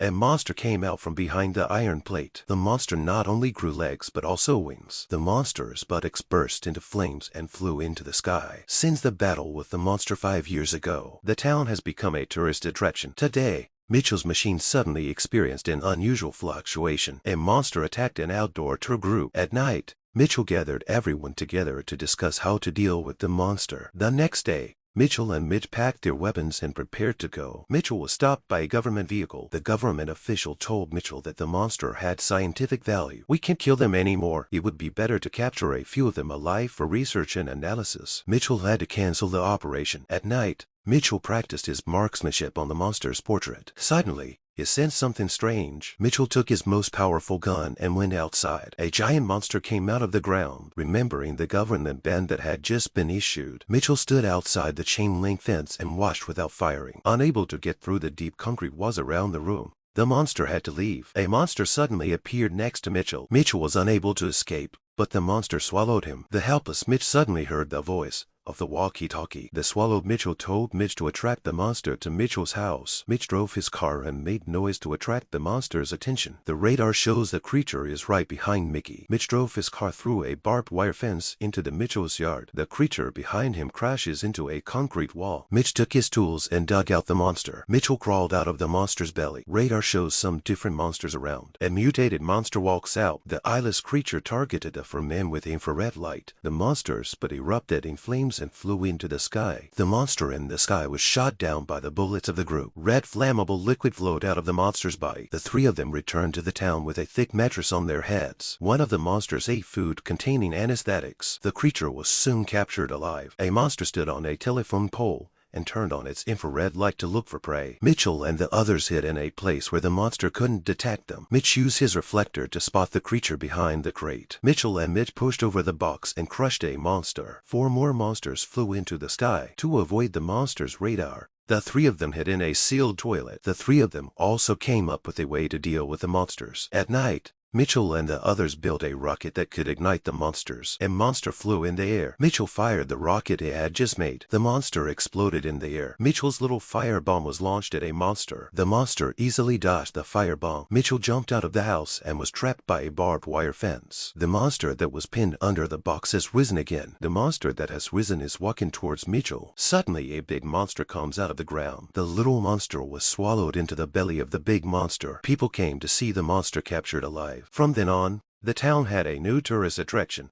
A monster came out from behind the iron plate. The monster not only grew legs but also wings. The monster's buttocks burst into flames and flew into the sky. Since the battle with the monster 5 years ago, the town has become a tourist attraction. Today, Mitchell's machine suddenly experienced an unusual fluctuation. A monster attacked an outdoor tour group. At night, Mitchell gathered everyone together to discuss how to deal with the monster. The next day, Mitchell and Mitch packed their weapons and prepared to go. Mitchell was stopped by a government vehicle. The government official told Mitchell that the monster had scientific value. "We can't kill them anymore. It would be better to capture a few of them alive for research and analysis." Mitchell had to cancel the operation. At night, Mitchell practiced his marksmanship on the monster's portrait. Suddenly, he sensed something strange. Mitchell took his most powerful gun and went outside. A giant monster came out of the ground. Remembering the government ban that had just been issued, Mitchell stood outside the chain-link fence and watched without firing. Unable to get through the deep concrete walls around the room, the monster had to leave. A monster suddenly appeared next to Mitchell. Mitchell was unable to escape, but the monster swallowed him. The helpless Mitch suddenly heard the voice of the walkie-talkie. The swallowed Mitchell told Mitch to attract the monster to Mitchell's house. Mitch drove his car and made noise to attract the monster's attention. The radar shows the creature is right behind Mickey. Mitch drove his car through a barbed wire fence into the Mitchell's yard. The creature behind him crashes into a concrete wall. Mitch took his tools and dug out the monster. Mitchell crawled out of the monster's belly. Radar shows some different monsters around. A mutated monster walks out. The eyeless creature targeted the 4 men with infrared light. The monsters but erupted in flames and flew into the sky. The monster in the sky was shot down by the bullets of the group. Red flammable liquid flowed out of the monster's body. The 3 of them returned to the town with a thick mattress on their heads. One of the monsters ate food containing anesthetics. The creature was soon captured alive. A monster stood on a telephone pole and turned on its infrared light to look for prey. Mitchell and the others hid in a place where the monster couldn't detect them. Mitch used his reflector to spot the creature behind the crate. Mitchell and Mitch pushed over the box and crushed a monster. 4 more monsters flew into the sky. To avoid the monster's radar, the 3 of them hid in a sealed toilet. The 3 of them also came up with a way to deal with the monsters. At night, Mitchell and the others built a rocket that could ignite the monsters. A monster flew in the air. Mitchell fired the rocket he had just made. The monster exploded in the air. Mitchell's little firebomb was launched at a monster. The monster easily dodged the firebomb. Mitchell jumped out of the house and was trapped by a barbed wire fence. The monster that was pinned under the box has risen again. The monster that has risen is walking towards Mitchell. Suddenly, a big monster comes out of the ground. The little monster was swallowed into the belly of the big monster. People came to see the monster captured alive. From then on, the town had a new tourist attraction.